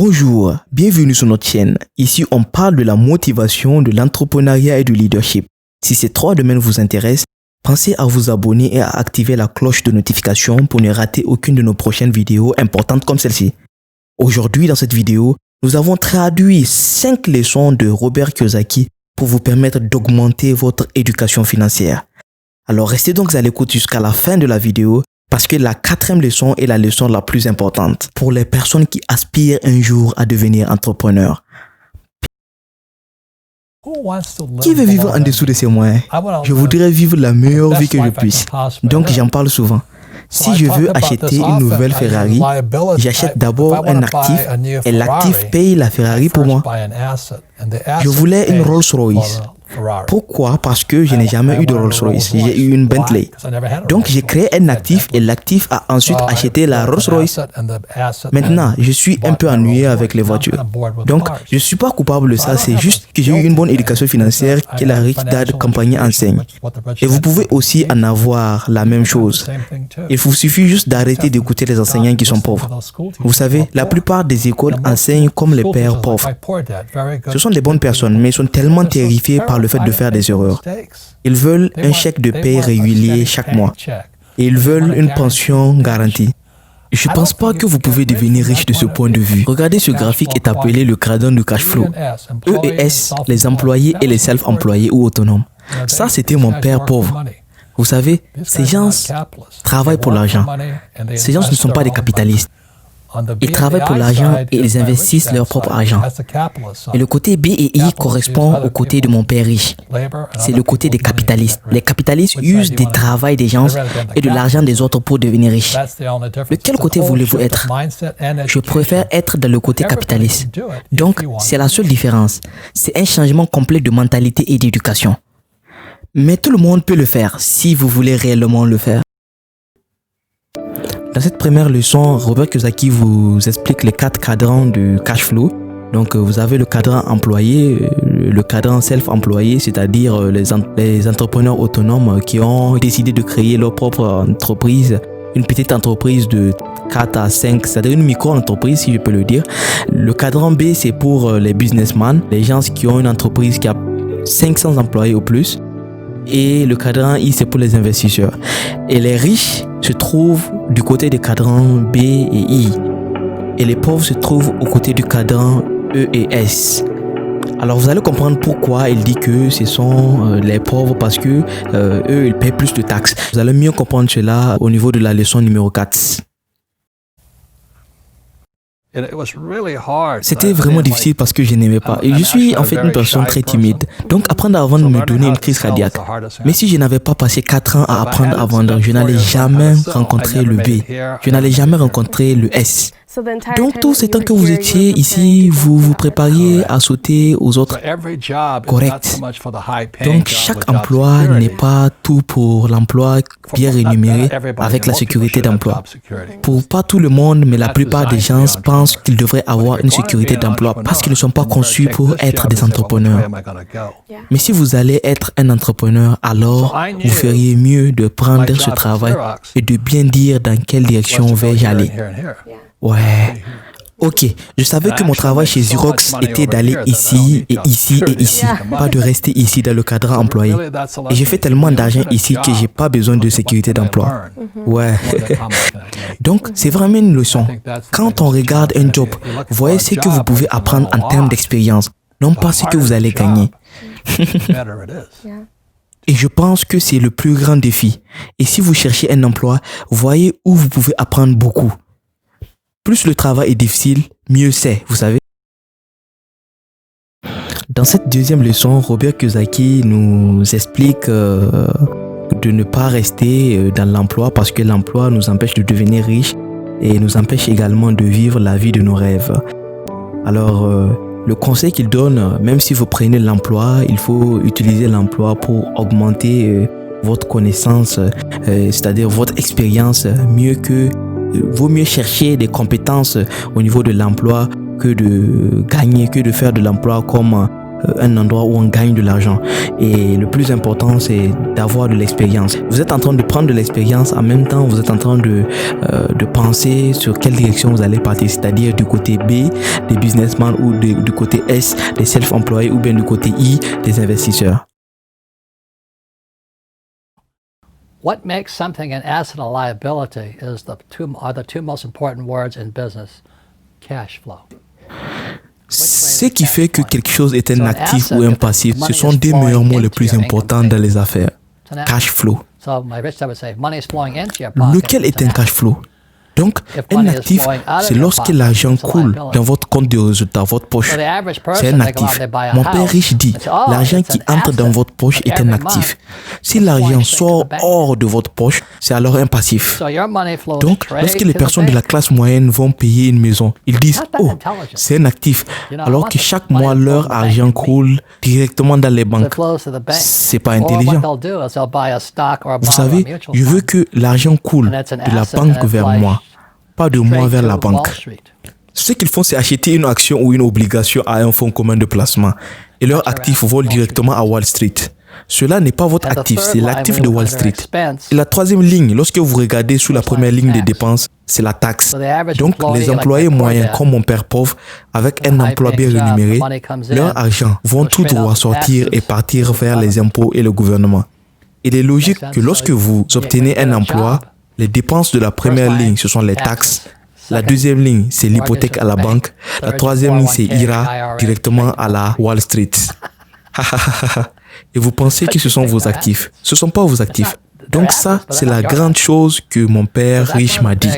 Bonjour, bienvenue sur notre chaîne. Ici, on parle de la motivation, de l'entrepreneuriat et du leadership. Si ces trois domaines vous intéressent, pensez à vous abonner et à activer la cloche de notification pour ne rater aucune de nos prochaines vidéos importantes comme celle-ci. Aujourd'hui, dans cette vidéo, nous avons traduit 5 leçons de Robert Kiyosaki pour vous permettre d'augmenter votre éducation financière. Alors restez donc à l'écoute jusqu'à la fin de la vidéo parce que la 4e leçon est la leçon la plus importante pour les personnes qui aspirent un jour à devenir entrepreneurs. Qui veut vivre en dessous de ses moyens? Je voudrais vivre la meilleure vie que je puisse. Donc j'en parle souvent. Si je veux acheter une nouvelle Ferrari, j'achète d'abord un actif et l'actif paye la Ferrari pour moi. Je voulais une Rolls-Royce. Pourquoi? Parce que je n'ai jamais eu de Rolls-Royce. J'ai eu une Bentley. Donc j'ai créé un actif et l'actif a ensuite acheté la Rolls-Royce. Maintenant, je suis un peu ennuyé avec les voitures. Donc je ne suis pas coupable de ça, c'est juste que j'ai eu une bonne éducation financière que la Rich Dad Company enseigne. Et vous pouvez aussi en avoir la même chose. Il vous suffit juste d'arrêter d'écouter les enseignants qui sont pauvres. Vous savez, la plupart des écoles enseignent comme les pères pauvres. Ce sont des bonnes personnes, mais ils sont tellement terrifiés par le fait de faire des erreurs. Ils veulent un chèque de paie régulier chaque mois. Et ils veulent une pension garantie. Je ne pense pas que vous pouvez devenir riche de ce point de vue. Regardez, ce graphique est appelé le quadrant du cash flow. E et S, les employés et les self-employés ou autonomes. Ça, c'était mon père pauvre. Vous savez, ces gens travaillent pour l'argent. Ces gens ne sont pas des capitalistes. Ils travaillent pour l'argent et ils investissent leur propre argent. Et le côté B et I correspond au côté de mon père riche. C'est le côté des capitalistes. Les capitalistes usent du travail des gens et de l'argent des autres pour devenir riches. De quel côté voulez-vous être? Je préfère être dans le côté capitaliste. Donc, c'est la seule différence. C'est un changement complet de mentalité et d'éducation. Mais tout le monde peut le faire si vous voulez réellement le faire. Dans cette première leçon, Robert Kiyosaki vous explique les 4 cadrans du cash flow. Donc, vous avez le cadran employé, le cadran self-employé, c'est-à-dire les entrepreneurs autonomes qui ont décidé de créer leur propre entreprise, une petite entreprise de 4 à 5, c'est-à-dire une micro-entreprise si je peux le dire. Le cadran B, c'est pour les businessmen, les gens qui ont une entreprise qui a 500 employés ou plus. Et le cadran I, c'est pour les investisseurs. Et les riches se trouvent du côté des cadrans B et I. Et les pauvres se trouvent au côté du cadran E et S. Alors vous allez comprendre pourquoi il dit que ce sont les pauvres, parce que eux, ils paient plus de taxes. Vous allez mieux comprendre cela au niveau de la leçon numéro 4. C'était vraiment difficile parce que je n'aimais pas. Et je suis en fait une personne très timide. Donc apprendre à vendre me donnait une crise cardiaque. Mais si je n'avais pas passé 4 ans à apprendre à vendre, je n'allais jamais rencontrer le B. Je n'allais jamais rencontrer le S. Donc tout ce temps que vous étiez ici, vous vous prépariez à sauter aux autres. Correct. Donc chaque emploi n'est pas tout pour l'emploi bien rémunéré avec la sécurité d'emploi. Pour pas tout le monde, mais la plupart des gens pensent qu'ils devraient avoir une sécurité d'emploi parce qu'ils ne sont pas conçus pour être des entrepreneurs. Mais si vous allez être un entrepreneur, alors vous feriez mieux de prendre ce travail et de bien dire dans quelle direction vais-je aller. Ouais. Ok, je savais que mon travail chez Xerox était d'aller ici et ici et ici, pas de rester ici dans le cadran employé. Et j'ai fait tellement d'argent ici que j'ai pas besoin de sécurité d'emploi. Ouais. Donc, c'est vraiment une leçon. Quand on regarde un job, voyez ce que vous pouvez apprendre en termes d'expérience, non pas ce que vous allez gagner. Et je pense que c'est le plus grand défi. Et si vous cherchez un emploi, voyez où vous pouvez apprendre beaucoup. Plus le travail est difficile, mieux c'est, vous savez. Dans cette deuxième leçon, Robert Kiyosaki nous explique de ne pas rester dans l'emploi parce que l'emploi nous empêche de devenir riche et nous empêche également de vivre la vie de nos rêves. Alors, le conseil qu'il donne, même si vous prenez l'emploi, il faut utiliser l'emploi pour augmenter votre connaissance, c'est-à-dire votre expérience, vaut mieux chercher des compétences au niveau de l'emploi que de gagner, que de faire de l'emploi comme un endroit où on gagne de l'argent. Et le plus important, c'est d'avoir de l'expérience. Vous êtes en train de prendre de l'expérience, en même temps, vous êtes en train de penser sur quelle direction vous allez partir, c'est-à-dire du côté B, des businessmen, ou du côté S, des self-employés, ou bien du côté I, des investisseurs. What makes something an asset and a liability are the two most important words in business: cash flow. Ce qui fait que quelque chose est un actif ou un passif, ce sont des meilleurs mots les plus importants dans les affaires. Cash flow. Lequel est un cash flow? Donc, un actif, c'est lorsque l'argent coule dans votre compte de résultat, votre poche. C'est un actif. Mon père riche dit, l'argent qui entre dans votre poche est un actif. Si l'argent sort hors de votre poche, c'est alors un passif. Donc, lorsque les personnes de la classe moyenne vont payer une maison, ils disent, oh, c'est un actif. Alors que chaque mois, leur argent coule directement dans les banques. C'est pas intelligent. Vous savez, je veux que l'argent coule de la banque vers moi, pas de moi vers la banque. Ce qu'ils font, c'est acheter une action ou une obligation à un fonds commun de placement et leurs actifs volent directement à Wall Street. Cela n'est pas votre actif, c'est l'actif de Wall Street. Et la troisième ligne, lorsque vous regardez sous la première ligne des dépenses, c'est la taxe. Donc, les employés moyens, comme mon père pauvre, avec un emploi bien rémunéré, leur argent vont tout droit sortir et partir vers les impôts et le gouvernement. Il est logique que lorsque vous obtenez un emploi, les dépenses de la première ligne, ce sont les taxes. La deuxième ligne, c'est l'hypothèque à la banque. La troisième ligne, c'est IRA directement à la Wall Street. Et vous pensez que ce sont vos actifs. Ce ne sont pas vos actifs. Donc ça, c'est la grande chose que mon père riche m'a dit.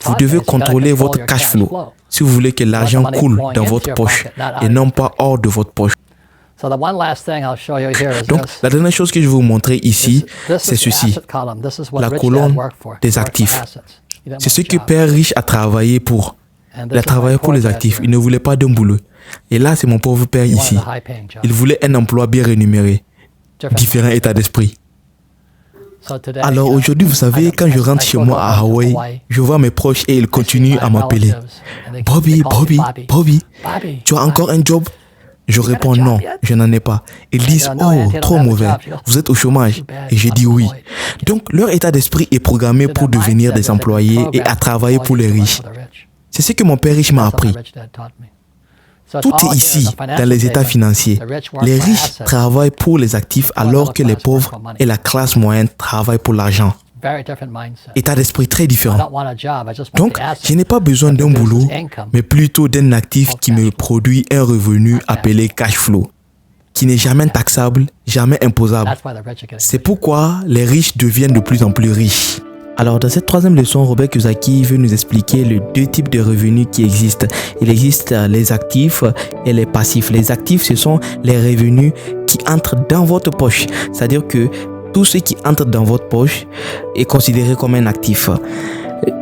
Vous devez contrôler votre cash flow si vous voulez que l'argent coule dans votre poche et non pas hors de votre poche. Donc, la dernière chose que je vais vous montrer ici, c'est ceci, la colonne des actifs. C'est ce que Père Riche a travaillé pour. Il a travaillé pour les actifs. Il ne voulait pas d'un boulot. Et là, c'est mon pauvre père ici. Il voulait un emploi bien rémunéré. Différent état d'esprit. Alors aujourd'hui, vous savez, quand je rentre chez moi à Hawaï, je vois mes proches et ils continuent à m'appeler. Bobby, tu as encore un job? Je réponds non, je n'en ai pas. Ils disent, oh, trop mauvais, vous êtes au chômage. Et je dis oui. Donc, leur état d'esprit est programmé pour devenir des employés et à travailler pour les riches. C'est ce que mon père riche m'a appris. Tout est ici, dans les états financiers. Les riches travaillent pour les actifs alors que les pauvres et la classe moyenne travaillent pour l'argent. État d'esprit très différent. Donc, je n'ai pas besoin d'un boulot, mais plutôt d'un actif qui me produit un revenu appelé cash flow, qui n'est jamais taxable, jamais imposable. C'est pourquoi les riches deviennent de plus en plus riches. Alors, dans cette troisième leçon, Robert Kiyosaki veut nous expliquer les deux types de revenus qui existent. Il existe les actifs et les passifs. Les actifs, ce sont les revenus qui entrent dans votre poche. C'est-à-dire que tout ce qui entre dans votre poche est considéré comme un actif.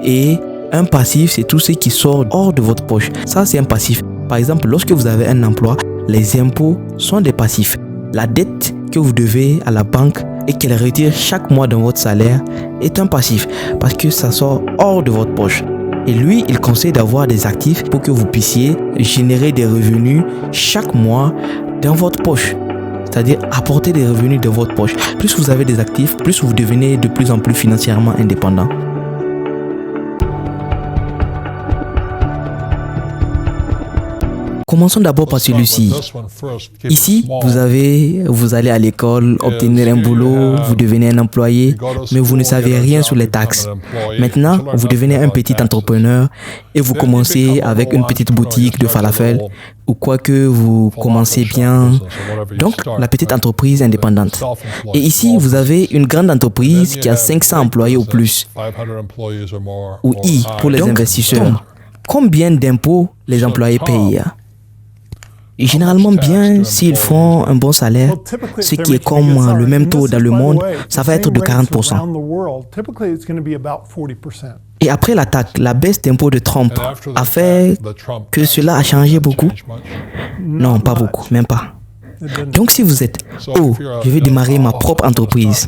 Et un passif, c'est tout ce qui sort hors de votre poche. Ça, c'est un passif. Par exemple, lorsque vous avez un emploi, les impôts sont des passifs. La dette que vous devez à la banque et qu'elle retire chaque mois dans votre salaire est un passif parce que ça sort hors de votre poche. Et lui, il conseille d'avoir des actifs pour que vous puissiez générer des revenus chaque mois dans votre poche. C'est-à-dire apporter des revenus de votre poche. Plus vous avez des actifs, plus vous devenez de plus en plus financièrement indépendant. Commençons d'abord par celui-ci. Ici, vous allez à l'école, obtenir un boulot, vous devenez un employé, mais vous ne savez rien sur les taxes. Maintenant, vous devenez un petit entrepreneur et vous commencez avec une petite boutique de falafel ou quoi que vous commencez bien. Donc, la petite entreprise indépendante. Et ici, vous avez une grande entreprise qui a 500 employés ou plus. Ou I pour les investisseurs. Combien d'impôts les employés payent? Et généralement bien, s'ils font un bon salaire, ce qui est comme le même taux dans le monde, ça va être de 40%. Et après l'attaque, la baisse d'impôts de Trump a fait que cela a changé beaucoup? Non, pas beaucoup, même pas. Donc si vous êtes, oh, je vais démarrer ma propre entreprise,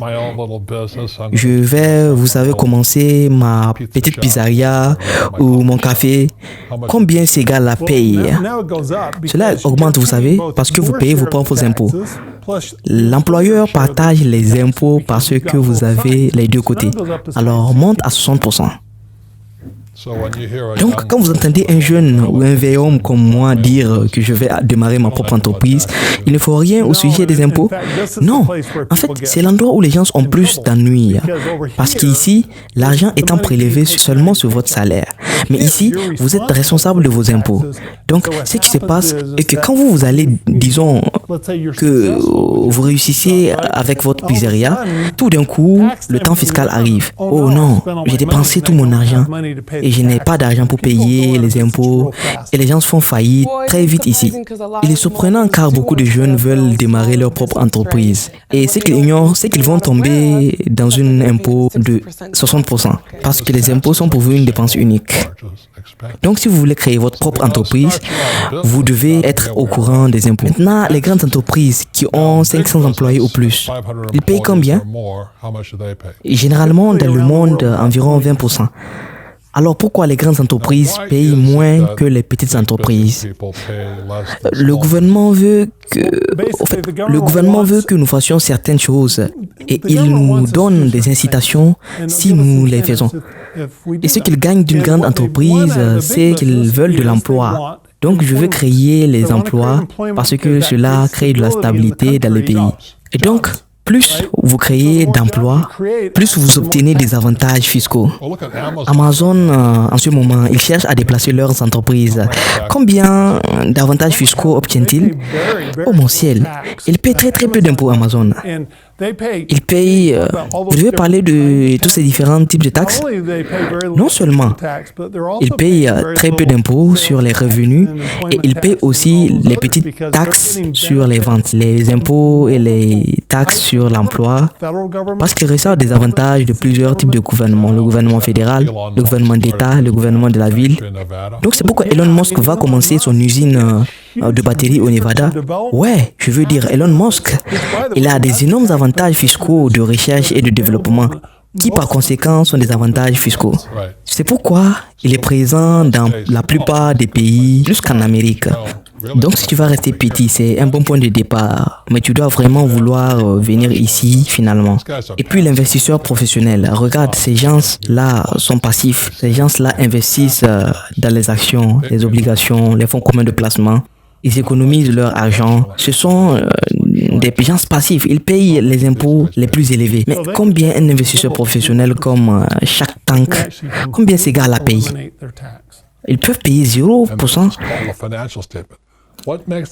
je vais, vous savez, commencer ma petite pizzeria ou mon café, combien ces gars-là payent? Cela augmente, vous savez, parce que vous payez vos propres impôts. L'employeur partage les impôts parce que vous avez les deux côtés. Alors, monte à 60%. Donc, quand vous entendez un jeune ou un vieil homme comme moi dire que je vais démarrer ma propre entreprise, il ne faut rien au sujet des impôts. Non, en fait, c'est l'endroit où les gens ont plus d'ennuis. Parce qu'ici, l'argent étant prélevé seulement sur votre salaire. Mais ici, vous êtes responsable de vos impôts. Donc, ce qui se passe est que quand vous allez, disons, que vous réussissez avec votre pizzeria, tout d'un coup, le temps fiscal arrive. Oh non, j'ai dépensé tout mon argent et je n'ai pas d'argent pour payer les impôts et les gens se font faillite très vite ici. Il est surprenant car beaucoup de jeunes veulent démarrer leur propre entreprise. Et ce qu'ils ignorent, c'est qu'ils vont tomber dans un impôt de 60% parce que les impôts sont pour vous une dépense unique. Donc, si vous voulez créer votre propre entreprise, vous devez être au courant des impôts. Maintenant, les grandes entreprises qui ont 500 employés ou plus, ils payent combien? Généralement, dans le monde, environ 20%. Alors pourquoi les grandes entreprises payent moins que les petites entreprises? Le gouvernement veut que nous fassions certaines choses et il nous donne des incitations si nous les faisons. Et ce qu'ils gagnent d'une grande entreprise, c'est qu'ils veulent de l'emploi. Donc je veux créer les emplois parce que cela crée de la stabilité dans les pays. Et donc, plus vous créez d'emplois, plus vous obtenez des avantages fiscaux. Amazon, en ce moment, ils cherchent à déplacer leurs entreprises. Combien d'avantages fiscaux obtiennent-ils? Oh mon ciel, ils paient très peu d'impôts Amazon. Ils payent, vous devez parler de tous ces différents types de taxes. Non seulement, ils payent très peu d'impôts sur les revenus et ils payent aussi les petites taxes sur les ventes, les impôts et les taxes sur l'emploi, parce qu'ils reçoivent des avantages de plusieurs types de gouvernements, le gouvernement fédéral, le gouvernement d'État, le gouvernement de la ville. Donc c'est pourquoi Elon Musk va commencer son usine de batterie au Nevada. Ouais, je veux dire, Elon Musk, il a des énormes avantages fiscaux de recherche et de développement qui par conséquent sont des avantages fiscaux. C'est pourquoi il est présent dans la plupart des pays jusqu'en Amérique. Donc si tu vas rester petit, c'est un bon point de départ, mais tu dois vraiment vouloir venir ici finalement. Et puis l'investisseur professionnel, regarde, ces gens-là sont passifs, ces gens-là investissent dans les actions, les obligations, les fonds communs de placement. Ils économisent leur argent. Ce sont des gens passifs. Ils payent les impôts les plus élevés. Mais combien un investisseur professionnel comme Shark Tank, combien ces gars-là payent? Ils peuvent payer 0%.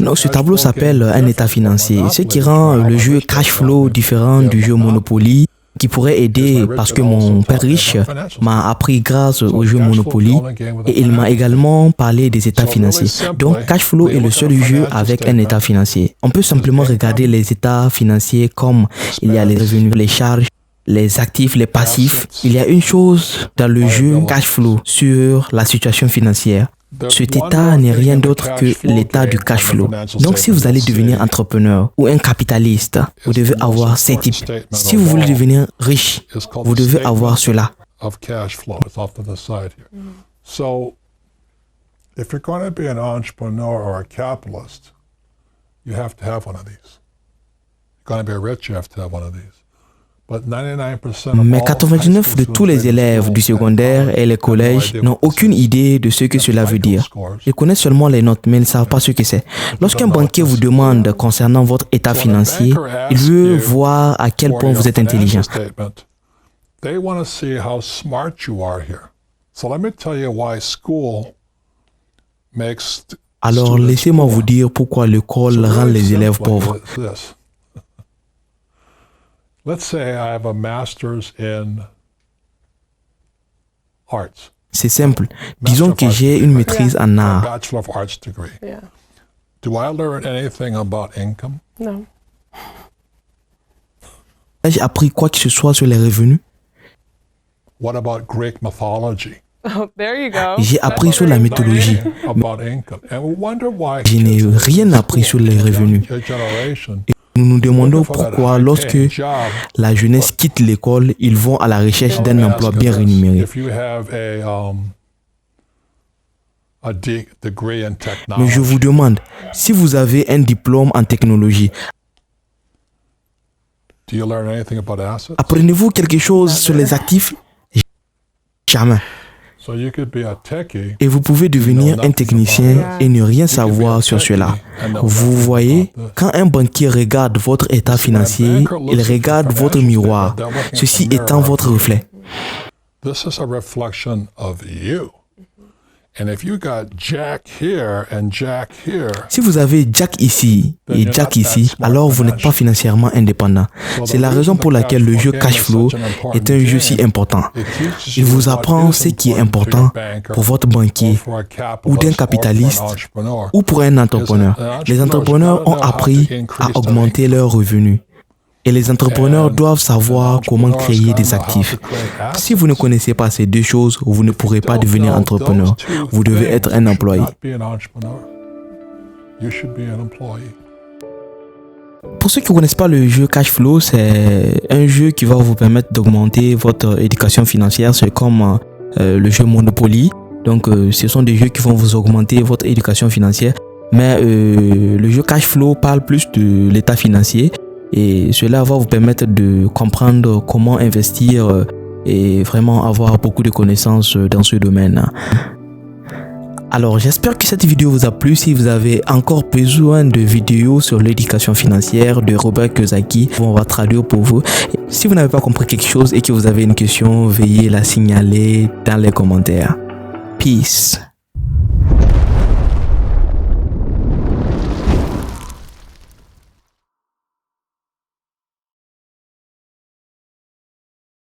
Non, ce tableau s'appelle un état financier, ce qui rend le jeu cash flow différent du jeu Monopoly, qui pourrait aider parce que mon père riche m'a appris grâce au jeu Monopoly et il m'a également parlé des états financiers. Donc cash flow est le seul jeu avec un état financier. On peut simplement regarder les états financiers comme il y a les revenus, les charges, les actifs, les passifs. Il y a une chose dans le jeu cash flow sur la situation financière. Cet état n'est rien d'autre que l'état du cash flow. Donc si vous allez devenir entrepreneur ou un capitaliste, vous devez avoir ces types. Si vous voulez devenir riche, vous devez avoir cela. So, if you're going to be an entrepreneur or a capitalist, you have to have one of these. If you're going to be rich, you have to have one of these. Mais 99% de tous les élèves du secondaire et les collèges n'ont aucune idée de ce que cela veut dire. Ils connaissent seulement les notes, mais ils ne savent pas ce que c'est. Lorsqu'un banquier vous demande concernant votre état financier, il veut voir à quel point vous êtes intelligent. Alors laissez-moi vous dire pourquoi l'école rend les élèves pauvres. Let's say I have a master's in arts. C'est simple. Disons que j'ai une maîtrise en art. Bachelor of Arts degree. Yeah. Do I learn anything about income? No. Ai-je appris quoi que ce soit sur les revenus? What about Greek mythology? J'ai appris sur la méthodologie. Je n'ai rien appris sur les revenus. Nous nous demandons pourquoi, lorsque la jeunesse quitte l'école, ils vont à la recherche d'un emploi bien rémunéré. Mais je vous demande, si vous avez un diplôme en technologie, apprenez-vous quelque chose sur les actifs? Jamais. Et vous pouvez devenir un technicien et ne rien savoir sur cela. Vous voyez, quand un banquier regarde votre état financier, il regarde votre miroir, ceci étant votre reflet. Si vous avez Jack ici et Jack ici, alors vous n'êtes pas financièrement indépendant. C'est la raison pour laquelle le jeu cash flow est un jeu si important. Il vous apprend ce qui est important pour votre banquier ou d'un capitaliste ou pour un entrepreneur. Les entrepreneurs ont appris à augmenter leurs revenus. Et les entrepreneurs doivent savoir comment créer des actifs. Si vous ne connaissez pas ces deux choses, vous ne pourrez pas devenir entrepreneur. Vous devez être un employé. Pour ceux qui ne connaissent pas le jeu cash flow, c'est un jeu qui va vous permettre d'augmenter votre éducation financière. C'est comme le jeu Monopoly. Donc, ce sont des jeux qui vont vous augmenter votre éducation financière. Mais le jeu cash flow parle plus de l'état financier. Et cela va vous permettre de comprendre comment investir et vraiment avoir beaucoup de connaissances dans ce domaine. Alors, j'espère que cette vidéo vous a plu. Si vous avez encore besoin de vidéos sur l'éducation financière de Robert Kiyosaki, on va traduire pour vous. Si vous n'avez pas compris quelque chose et que vous avez une question, veuillez la signaler dans les commentaires. Peace.